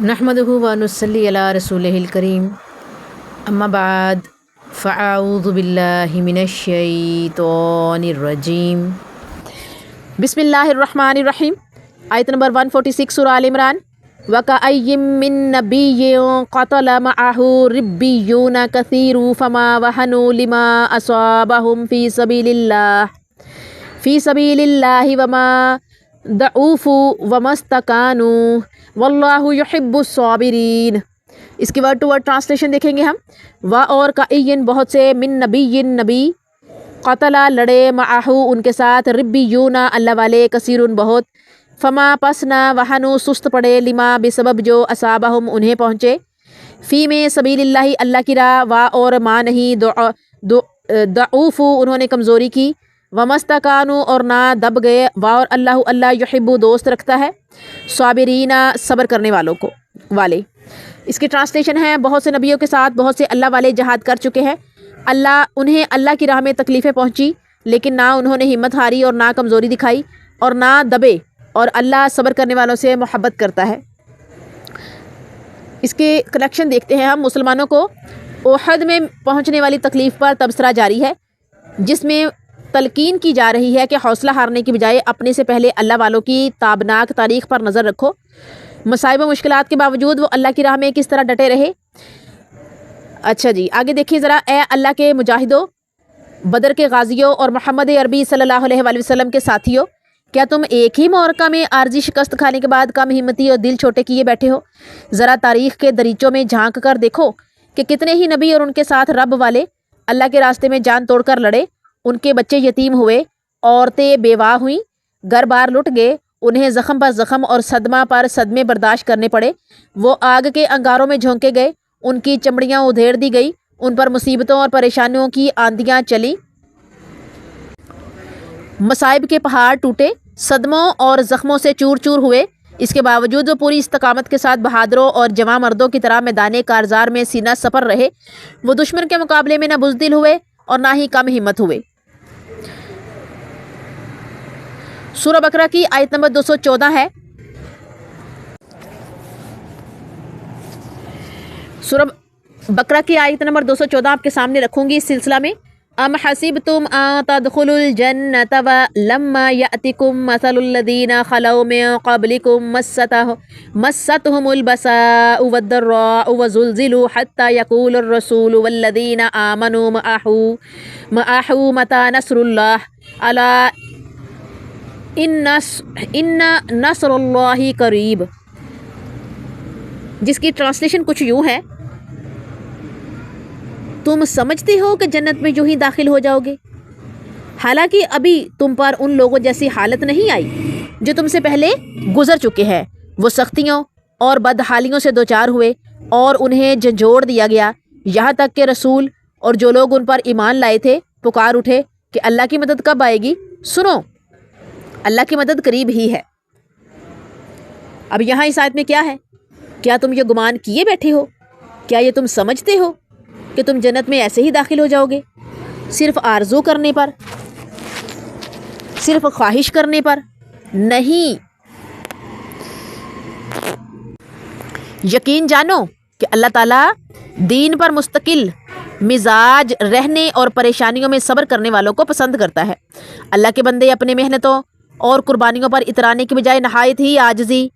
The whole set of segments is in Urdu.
نحمدہ و نصلی علی رسولہ الکریم، اما بعد فاعوذ باللہ من الشیطان الرجیم، بسم اللہ الرحمن الرحیم۔ آیت نمبر 146 سورہ آل عمران۔ وَكَأَيٍّ مِّن نَّبِيٍّ قَتَلَ مَعَهُ رِبِّيُّونَ كَثِيرٌ فَمَا وَهَنُوا لِمَا أَصَابَهُمْ فِي سَبِيلِ اللَّهِ وَمَا ضَعُفُوا وَمَا اسْتَكَانُوا وَاللَّهُ يُحِبُّ الصَّابِرِينَ۔ اس کی ورڈ ٹو ورڈ ٹرانسلیشن دیکھیں گے ہم۔ و اور کائین بہت سے، من نبی نبی، قتلا لڑے، معاہو ان کے ساتھ، ربیون اللہ والے، کثیرن بہت، فما پس نہ، وہنو سست پڑے، لما بسبب جو، اصابہم انہیں پہنچے، فی میں سبیل اللہ اللہ کی راہ، وا اور ما نہیں، ضعوفو انہوں نے کمزوری کی، ومستکانو اور نہ دب گئے، وا اور اللہ یحبو دوست رکھتا ہے، صابرین صبر کرنے والوں کو والے۔ اس کی ٹرانسلیشن ہے، بہت سے نبیوں کے ساتھ بہت سے اللہ والے جہاد کر چکے ہیں، انہیں اللہ کی راہ میں تکلیفیں پہنچی، لیکن نہ انہوں نے ہمت ہاری اور نہ کمزوری دکھائی اور نہ دبے، اور اللہ صبر کرنے والوں سے محبت کرتا ہے۔ اس کے کنیکشن دیکھتے ہیں ہم۔ مسلمانوں کو احد میں پہنچنے والی تکلیف پر تبصرہ جاری ہے، جس میں تلقین کی جا رہی ہے کہ حوصلہ ہارنے کی بجائے اپنے سے پہلے اللہ والوں کی تابناک تاریخ پر نظر رکھو۔ مصائب و مشکلات کے باوجود وہ اللہ کی راہ میں کس طرح ڈٹے رہے۔ اچھا جی، آگے دیکھیے ذرا۔ اے اللہ کے مجاہدوں، بدر کے غازیوں اور محمد عربی صلی اللہ علیہ وآلہ وسلم کے ساتھیوں، کیا تم ایک ہی معرکہ میں عارضی شکست کھانے کے بعد کم ہمتی اور دل چھوٹے کیے بیٹھے ہو؟ ذرا تاریخ کے دریچوں میں جھانک کر دیکھو کہ کتنے ہی نبی اور ان کے ساتھ رب والے اللہ کے راستے میں جان توڑ کر لڑے، ان کے بچے یتیم ہوئے، عورتیں بیواہ ہوئیں، گھر بار لٹ گئے، انہیں زخم پر زخم اور صدمہ پر صدمے برداشت کرنے پڑے، وہ آگ کے انگاروں میں جھونکے گئے، ان کی چمڑیاں ادھیڑ دی گئی، ان پر مصیبتوں اور پریشانیوں کی آندیاں چلی، مصائب کے پہاڑ ٹوٹے، صدموں اور زخموں سے چور چور ہوئے۔ اس کے باوجود وہ پوری استقامت کے ساتھ بہادروں اور جواں مردوں کی طرح میدان کارزار میں سینہ سپر رہے۔ وہ دشمن کے مقابلے میں نہ بزدل ہوئے اور نہ ہی کم ہمت ہوئے۔ سورہ بقرہ کی آیت نمبر 214 ہے۔ سورہ بقرہ کی آیت نمبر 214 آپ کے سامنے رکھوں گی اس سلسلہ میں۔ ام حسبتم ان تدخلوا الجنة ولما يأتكم مثل الذين خلوا من قبلكم مستهم البأساء والضراء وزلزلوا حتى يقول الرسول والذين آمنوا معه متى نصر الله ألا ان نصر اللہ قریب، جس کی ٹرانسلیشن کچھ یوں ہے، تم سمجھتے ہو کہ جنت میں جو ہی داخل ہو جاؤ گے، حالانکہ ابھی تم پر ان لوگوں جیسی حالت نہیں آئی جو تم سے پہلے گزر چکے ہیں۔ وہ سختیوں اور بدحالیوں سے دوچار ہوئے اور انہیں جھنجھوڑ دیا گیا، یہاں تک کہ رسول اور جو لوگ ان پر ایمان لائے تھے پکار اٹھے کہ اللہ کی مدد کب آئے گی؟ سنو، اللہ کی مدد قریب ہی ہے۔ اب یہاں اس آیت میں کیا ہے؟ کیا تم یہ گمان کیے بیٹھے ہو؟ کیا یہ تم سمجھتے ہو کہ تم جنت میں ایسے ہی داخل ہو جاؤ گے، صرف آرزو کرنے پر، صرف خواہش کرنے پر؟ نہیں، یقین جانو کہ اللہ تعالیٰ دین پر مستقل مزاج رہنے اور پریشانیوں میں صبر کرنے والوں کو پسند کرتا ہے۔ اللہ کے بندے اپنے محنتوں اور قربانیوں پر اترانے کی بجائے نہایت ہی عاجزی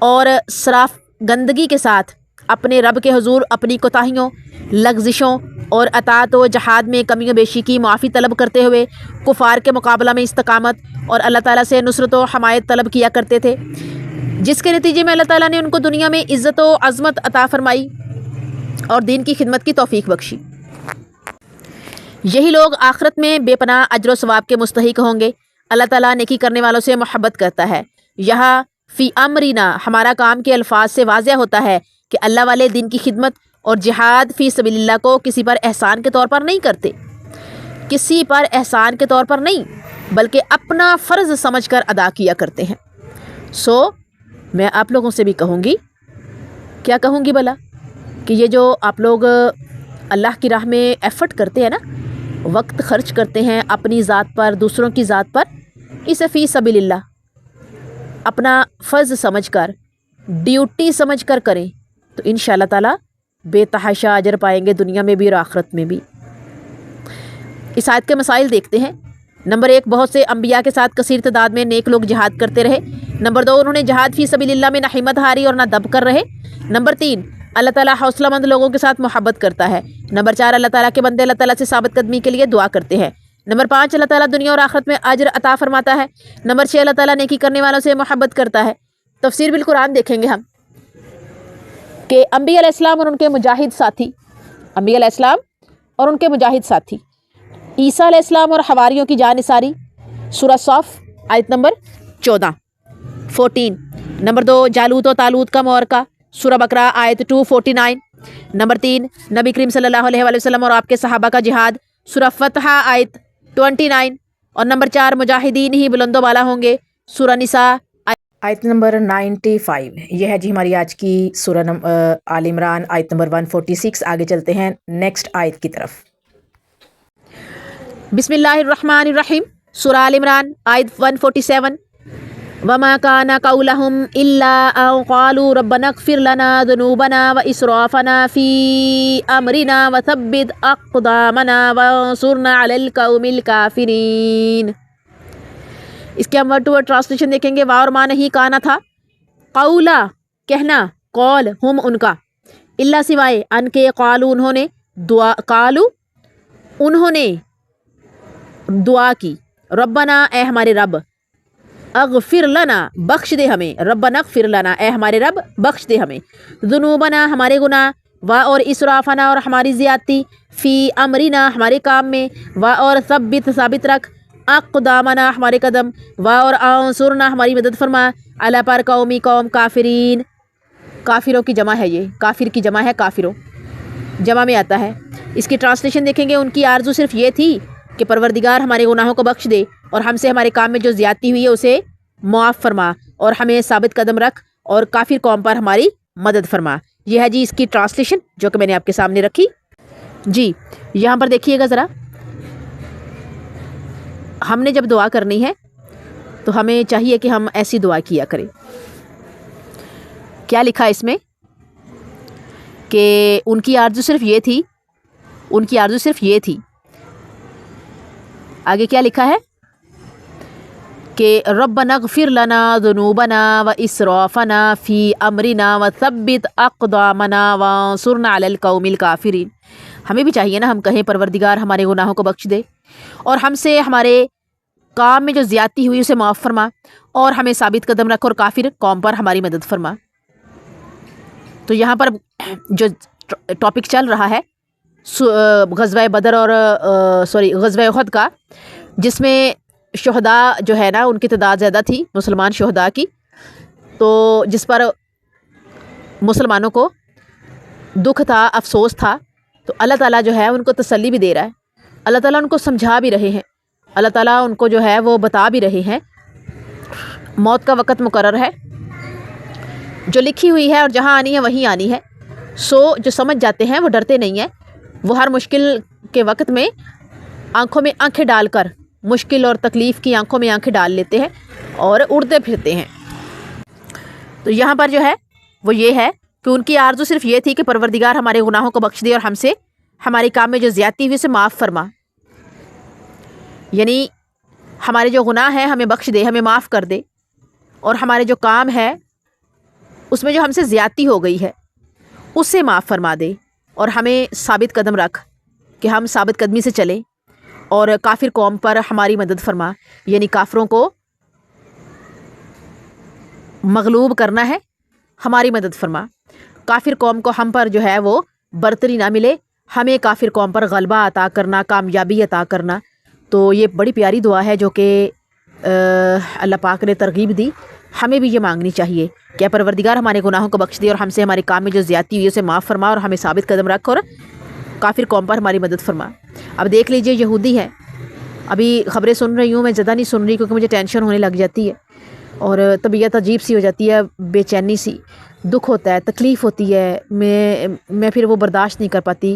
اور صراف گندگی کے ساتھ اپنے رب کے حضور اپنی کوتاہیوں، لغزشوں اور اطاعت و جہاد میں کمی و بیشی کی معافی طلب کرتے ہوئے کفار کے مقابلہ میں استقامت اور اللہ تعالیٰ سے نصرت و حمایت طلب کیا کرتے تھے، جس کے نتیجے میں اللہ تعالیٰ نے ان کو دنیا میں عزت و عظمت عطا فرمائی اور دین کی خدمت کی توفیق بخشی۔ یہی لوگ آخرت میں بے پناہ اجر و ثواب کے مستحق ہوں گے۔ اللہ تعالیٰ نیکی کرنے والوں سے محبت کرتا ہے۔ یہاں فی امرنا ہمارا کام کے الفاظ سے واضح ہوتا ہے کہ اللہ والے دین کی خدمت اور جہاد فی سبیل اللہ کو کسی پر احسان کے طور پر نہیں کرتے، کسی پر احسان کے طور پر نہیں بلکہ اپنا فرض سمجھ کر ادا کیا کرتے ہیں۔ میں آپ لوگوں سے بھی کہوں گی، کیا کہوں گی بھلا، کہ یہ جو آپ لوگ اللہ کی راہ میں ایفرٹ کرتے ہیں نا، وقت خرچ کرتے ہیں اپنی ذات پر، دوسروں کی ذات پر، اسے فی سبیل اللہ اپنا فرض سمجھ کر، ڈیوٹی سمجھ کر کریں تو انشاءاللہ تعالیٰ بے تحاشا اجر پائیں گے، دنیا میں بھی اور آخرت میں بھی۔ اس آیت کے مسائل دیکھتے ہیں۔ نمبر 1، بہت سے انبیاء کے ساتھ کثیر تعداد میں نیک لوگ جہاد کرتے رہے۔ نمبر 2، انہوں نے جہاد فی سبیل اللہ میں نہ ہمت ہاری اور نہ دب کر رہے۔ نمبر 3، اللہ تعالیٰ حوصلہ مند لوگوں کے ساتھ محبت کرتا ہے۔ نمبر 4، اللہ تعالیٰ کے بندے اللہ تعالیٰ سے ثابت قدمی کے لیے دعا کرتے ہیں۔ نمبر 5، اللہ تعالیٰ دنیا اور آخرت میں اجر عطا فرماتا ہے۔ نمبر 6، اللہ تعالیٰ نیکی کرنے والوں سے محبت کرتا ہے۔ تفسیر بالقرآن دیکھیں گے ہم کہ انبیاء علیہ السلام اور ان کے مجاہد ساتھی، انبیاء علیہ السلام اور ان کے مجاہد ساتھی، عیسیٰ علیہ السلام اور حواریوں کی جان نثاری، سورہ صف آیت نمبر 14۔ نمبر 2، جالوت و طالوت کا معرکہ، سورہ بقرہ آیت 249۔ نمبر 3، نبی کریم صلی اللہ علیہ وآلہ وسلم اور آپ کے صحابہ کا جہاد، سورہ فتح آیت 29۔ اور نمبر 4، مجاہدین ہی بلند و بالا ہوں گے، سورہ نساء آیت نمبر 95۔ یہ ہے جی ہماری آج کی سورہ آل عمران آیت نمبر 146۔ آگے چلتے ہیں نیکسٹ آیت کی طرف۔ بسم اللہ الرحمن الرحیم، سورہ آل عمران آیت 147۔ وَمَا كَانَ قَوْلَهُمْ إِلَّا أَن قَالُوا رَبَّنَا اغْفِرْ لَنَا ذُنُوبَنَا وَإِسْرَافَنَا فِي أَمْرِنَا وَثَبِّتْ أَقْدَامَنَا وَانصُرْنَا عَلَى الْقَوْمِ الْكَافِرِينَ۔ اس کے ہم ورڈ ٹو ورڈ ٹرانسلیشن دیکھیں گے۔ وا اور ما نہیں، کانا تھا، قولا کہنا، قول ہم ان کا، اللہ سوائے ان کے، قالو انہوں نے، دعا، قالو انہوں نے دعا کی، ربنا اے ہمارے رب، اغفر لنا بخش دے ہمیں، ربنا اغفر لنا اے ہمارے رب بخش دے ہمیں، ذنوبنا ہمارے گناہ، وا اور اسرافنا اور ہماری زیادتی، فی امرنا ہمارے کام میں، وا اور ثابت رکھ، اقدامنا ہمارے قدم، وا اور انصرنا ہماری مدد فرما، علی پر قومی قوم، کافرین کافروں کی جمع ہے، یہ کافر کی جمع ہے، کافروں جمع میں آتا ہے۔ اس کی ٹرانسلیشن دیکھیں گے، ان کی آرزو صرف یہ تھی کہ پروردگار ہمارے گناہوں کو بخش دے اور ہم سے ہمارے کام میں جو زیادتی ہوئی ہے اسے معاف فرما اور ہمیں ثابت قدم رکھ اور کافر قوم پر ہماری مدد فرما۔ یہ ہے جی اس کی ٹرانسلیشن جو کہ میں نے آپ کے سامنے رکھی۔ جی یہاں پر دیکھیے گا ذرا، ہم نے جب دعا کرنی ہے تو ہمیں چاہیے کہ ہم ایسی دعا کیا کریں۔ کیا لکھا اس میں کہ ان کی آرزو صرف یہ تھی، ان کی آرزو صرف یہ تھی، آگے کیا لکھا ہے کہ ربنا اغفر لنا ذنوبنا واسرافنا فی امرنا وثبت اقدامنا وانصرنا علی القوم الکافرین۔ ہمیں بھی چاہیے نا، ہم کہیں پروردگار ہمارے گناہوں کو بخش دے اور ہم سے ہمارے کام میں جو زیادتی ہوئی اسے معاف فرما اور ہمیں ثابت قدم رکھ اور کافر قوم پر ہماری مدد فرما۔ تو یہاں پر جو ٹاپک چل رہا ہے غزوہ بدر اور غزوہ احد کا، جس میں شہداء جو ہے نا ان کی تعداد زیادہ تھی، مسلمان شہداء کی، تو جس پر مسلمانوں کو دکھ تھا، افسوس تھا، تو اللہ تعالیٰ جو ہے ان کو تسلی بھی دے رہا ہے، اللہ تعالیٰ ان کو سمجھا بھی رہے ہیں، اللہ تعالیٰ ان کو جو ہے وہ بتا بھی رہے ہیں موت کا وقت مقرر ہے، جو لکھی ہوئی ہے اور جہاں آنی ہے وہیں آنی ہے۔ سو جو سمجھ جاتے ہیں وہ ڈرتے نہیں ہیں، وہ ہر مشکل کے وقت میں آنکھوں میں آنکھیں ڈال کر، مشکل اور تکلیف کی آنکھوں میں آنکھیں ڈال لیتے ہیں اور اڑتے پھرتے ہیں۔ تو یہاں پر جو ہے وہ یہ ہے کہ ان کی آرزو صرف یہ تھی کہ پروردگار ہمارے گناہوں کو بخش دے اور ہم سے ہمارے کام میں جو زیادتی ہوئی اسے معاف فرما، یعنی ہمارے جو گناہ ہیں ہمیں بخش دے، ہمیں معاف کر دے، اور ہمارے جو کام ہے اس میں جو ہم سے زیادتی ہو گئی ہے اسے معاف فرما دے اور ہمیں ثابت قدم رکھ کہ ہم ثابت قدمی سے چلیں اور کافر قوم پر ہماری مدد فرما، یعنی کافروں کو مغلوب کرنا ہے، ہماری مدد فرما، کافر قوم کو ہم پر جو ہے وہ برتری نہ ملے، ہمیں کافر قوم پر غلبہ عطا کرنا، کامیابی عطا کرنا۔ تو یہ بڑی پیاری دعا ہے جو کہ اللہ پاک نے ترغیب دی، ہمیں بھی یہ مانگنی چاہیے کہ پروردگار ہمارے گناہوں کو بخش دے اور ہم سے ہمارے کام میں جو زیادتی ہوئی اسے معاف فرما اور ہمیں ثابت قدم رکھ اور کافر قوم پر ہماری مدد فرما۔ اب دیکھ لیجئے یہودی ہے، ابھی خبریں سن رہی ہوں، میں زیادہ نہیں سن رہی کیونکہ مجھے ٹینشن ہونے لگ جاتی ہے اور طبیعت عجیب سی ہو جاتی ہے، بے چینی سی، دکھ ہوتا ہے، تکلیف ہوتی ہے، میں پھر وہ برداشت نہیں کر پاتی۔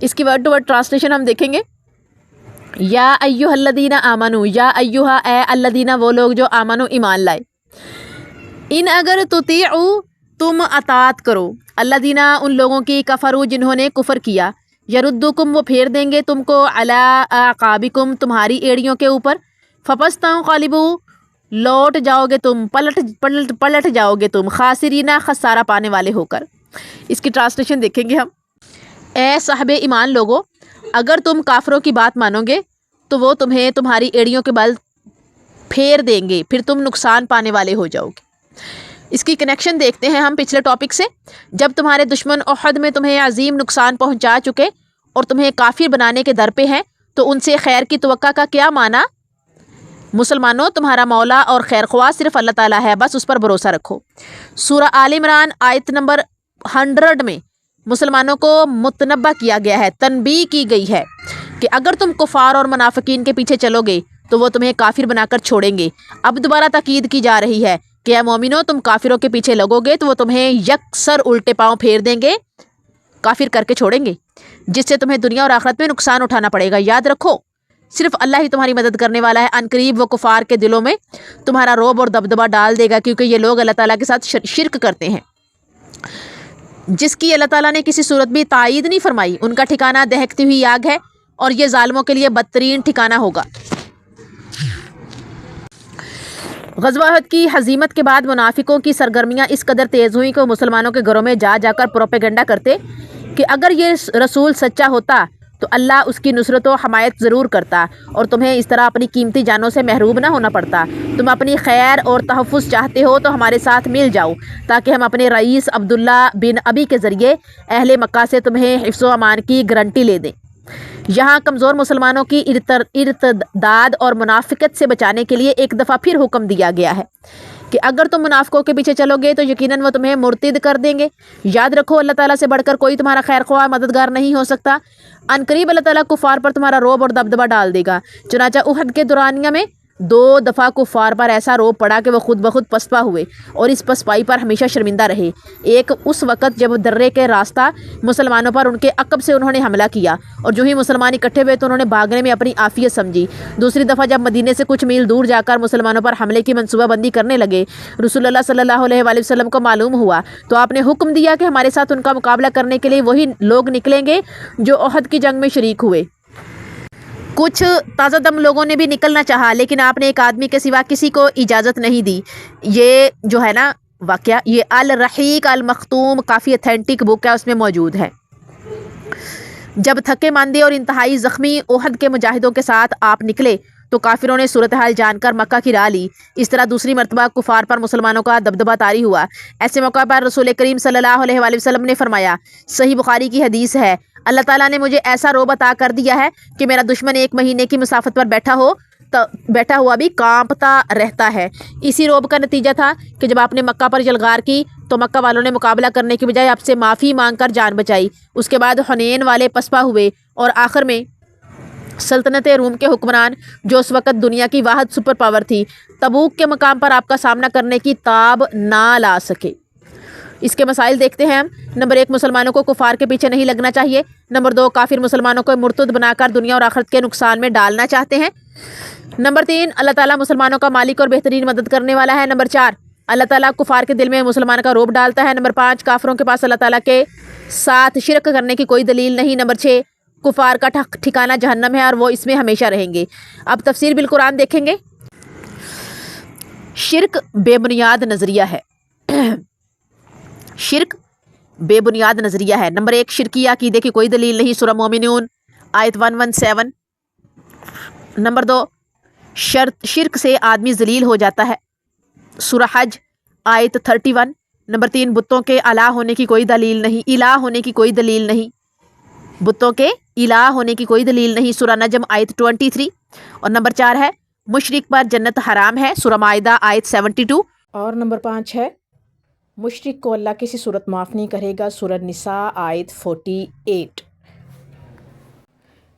اس کی ورڈ ٹو ورڈ ٹرانسلیشن ہم دیکھیں گے، یا ایھا الذین آمنو، یا ایھا اے الذین وہ لوگ جو آمنو ایمان لائے، ان اگر تطیعو تم اطاعت کرو، الذین ان لوگوں کی کفروا جنہوں نے کفر کیا، یردکم وہ پھیر دیں گے تم کو علی اعقابکم تمہاری ایڑیوں کے اوپر، فپستنقلبوا لوٹ جاؤ گے تم، پلٹ جاؤ گے تم، خاسرین خسارہ پانے والے ہو کر۔ اس کی ٹرانسلیشن دیکھیں گے ہم، اے صاحب ایمان لوگو، اگر تم کافروں کی بات مانو گے تو وہ تمہیں تمہاری ایڑیوں کے بل پھیر دیں گے، پھر تم نقصان پانے والے ہو جاؤ گے۔ اس کی کنیکشن دیکھتے ہیں ہم پچھلے ٹاپک سے، جب تمہارے دشمن احد میں تمہیں عظیم نقصان پہنچا چکے اور تمہیں کافر بنانے کے در پہ ہیں تو ان سے خیر کی توقع کا کیا معنی؟ مسلمانوں، تمہارا مولا اور خیر خواہ صرف اللہ تعالیٰ ہے، بس اس پر بھروسہ رکھو۔ سورہ آل عمران آیت نمبر 100 میں مسلمانوں کو متنبہ کیا گیا ہے، تنبیہ کی گئی ہے کہ اگر تم کفار اور منافقین کے پیچھے چلو گے تو وہ تمہیں کافر بنا کر چھوڑیں گے۔ اب دوبارہ تاکید کی جا رہی ہے کہ اے مومنو، تم کافروں کے پیچھے لگو گے تو وہ تمہیں یکسر الٹے پاؤں پھیر دیں گے، کافر کر کے چھوڑیں گے، جس سے تمہیں دنیا اور آخرت میں نقصان اٹھانا پڑے گا۔ یاد رکھو، صرف اللہ ہی تمہاری مدد کرنے والا ہے۔ عنقریب وہ کفار کے دلوں میں تمہارا رعب اور دبدبہ ڈال دے گا، کیونکہ یہ لوگ اللہ تعالیٰ کے ساتھ شرک کرتے ہیں، جس کی اللہ تعالیٰ نے کسی صورت بھی تائید نہیں فرمائی۔ ان کا ٹھکانہ دہکتی ہوئی آگ ہے اور یہ ظالموں کے لیے بدترین ٹھکانہ ہوگا۔ غزوہ احد کی ہزیمت کے بعد منافقوں کی سرگرمیاں اس قدر تیز ہوئیں کہ وہ مسلمانوں کے گھروں میں جا جا کر پروپیگنڈا کرتے کہ اگر یہ رسول سچا ہوتا تو اللہ اس کی نصرت و حمایت ضرور کرتا اور تمہیں اس طرح اپنی قیمتی جانوں سے محروم نہ ہونا پڑتا۔ تم اپنی خیر اور تحفظ چاہتے ہو تو ہمارے ساتھ مل جاؤ تاکہ ہم اپنے رئیس عبداللہ بن ابی کے ذریعے اہل مکہ سے تمہیں حفظ و امان کی گارنٹی لے دیں۔ یہاں کمزور مسلمانوں کی ارتداد اور منافقت سے بچانے کے لیے ایک دفعہ پھر حکم دیا گیا ہے کہ اگر تم منافقوں کے پیچھے چلو گے تو یقیناً وہ تمہیں مرتد کر دیں گے۔ یاد رکھو، اللہ تعالیٰ سے بڑھ کر کوئی تمہارا خیر خواہ مددگار نہیں ہو سکتا۔ عنقریب اللہ تعالیٰ کفار پر تمہارا رعب اور دبدبہ ڈال دے گا۔ چنانچہ احد کے دورانیہ میں 2 دفعہ کفار پر ایسا رعب پڑا کہ وہ خود بخود پسپا ہوئے اور اس پسپائی پر ہمیشہ شرمندہ رہے۔ ایک اس وقت جب درے کے راستہ مسلمانوں پر ان کے عقب سے انہوں نے حملہ کیا اور جو ہی مسلمان اکٹھے ہوئے تو انہوں نے بھاگنے میں اپنی عافیت سمجھی۔ دوسری دفعہ جب مدینے سے کچھ میل دور جا کر مسلمانوں پر حملے کی منصوبہ بندی کرنے لگے، رسول اللہ صلی اللہ علیہ وآلہ وسلم کو معلوم ہوا تو آپ نے حکم دیا کہ ہمارے ساتھ ان کا مقابلہ کرنے کے لیے وہی لوگ نکلیں گے جو احد کی جنگ میں شریک ہوئے۔ کچھ تازہ دم لوگوں نے بھی نکلنا چاہا، لیکن آپ نے ایک آدمی کے سوا کسی کو اجازت نہیں دی۔ یہ جو ہے نا واقعہ، یہ الرحیق المختوم کافی اتھینٹک بک ہے، اس میں موجود ہے۔ جب تھکے ماندے اور انتہائی زخمی احد کے مجاہدوں کے ساتھ آپ نکلے تو کافروں نے صورتحال جان کر مکہ کی راہ لی۔ اس طرح دوسری مرتبہ کفار پر مسلمانوں کا دبدبہ طاری ہوا۔ ایسے موقع پر رسول کریم صلی اللہ علیہ وآلہ وسلم نے فرمایا، صحیح بخاری کی حدیث ہے، اللہ تعالیٰ نے مجھے ایسا رعب عطا کر دیا ہے کہ میرا دشمن 1 مہینے کی مسافت پر بیٹھا ہوا بھی کانپتا رہتا ہے۔ اسی رعب کا نتیجہ تھا کہ جب آپ نے مکہ پر جلغار کی تو مکہ والوں نے مقابلہ کرنے کی بجائے آپ سے معافی مانگ کر جان بچائی۔ اس کے بعد حنین والے پسپا ہوئے اور آخر میں سلطنت روم کے حکمران، جو اس وقت دنیا کی واحد سپر پاور تھی، تبوک کے مقام پر آپ کا سامنا کرنے کی تاب نہ لا سکے۔ اس کے مسائل دیکھتے ہیں ہم۔ نمبر 1، مسلمانوں کو کفار کے پیچھے نہیں لگنا چاہیے۔ نمبر 2، کافر مسلمانوں کو مرتد بنا کر دنیا اور آخرت کے نقصان میں ڈالنا چاہتے ہیں۔ نمبر 3، اللہ تعالیٰ مسلمانوں کا مالک اور بہترین مدد کرنے والا ہے۔ نمبر 4، اللہ تعالیٰ کفار کے دل میں مسلمان کا رعب ڈالتا ہے۔ نمبر 5، کافروں کے پاس اللہ تعالیٰ کے ساتھ شرک کرنے کی کوئی دلیل نہیں۔ نمبر 6، کفار کا ٹھکانہ جہنم ہے اور وہ اس میں ہمیشہ رہیں گے۔ اب تفسیر بالقرآن دیکھیں گے۔ شرک بے بنیاد نظریہ ہے۔ شرک بے بنیاد نظریہ ہے۔ نمبر 1، شرکی عقیدے کی کوئی دلیل نہیں، سورہ مومنون آیت 117۔ نمبر 2، شرک سے آدمی ذلیل ہو جاتا ہے، سورہ حج آیت 31۔ نمبر 3، بتوں کے الہ ہونے کی کوئی دلیل نہیں، الہ ہونے کی کوئی دلیل نہیں، بتوں کے الہ ہونے کی کوئی دلیل نہیں، سورہ نجم آیت 23۔ اور نمبر 4 ہے، مشرک پر جنت حرام ہے، سورہ مائدہ آیت 72۔ اور نمبر 5 ہے، مشرک کو اللہ کسی صورت معاف نہیں کرے گا، سورہ نساء آیت 48۔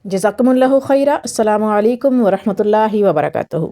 جزاکم اللہ خیرہ۔ السلام علیکم ورحمۃ اللہ وبرکاتہ۔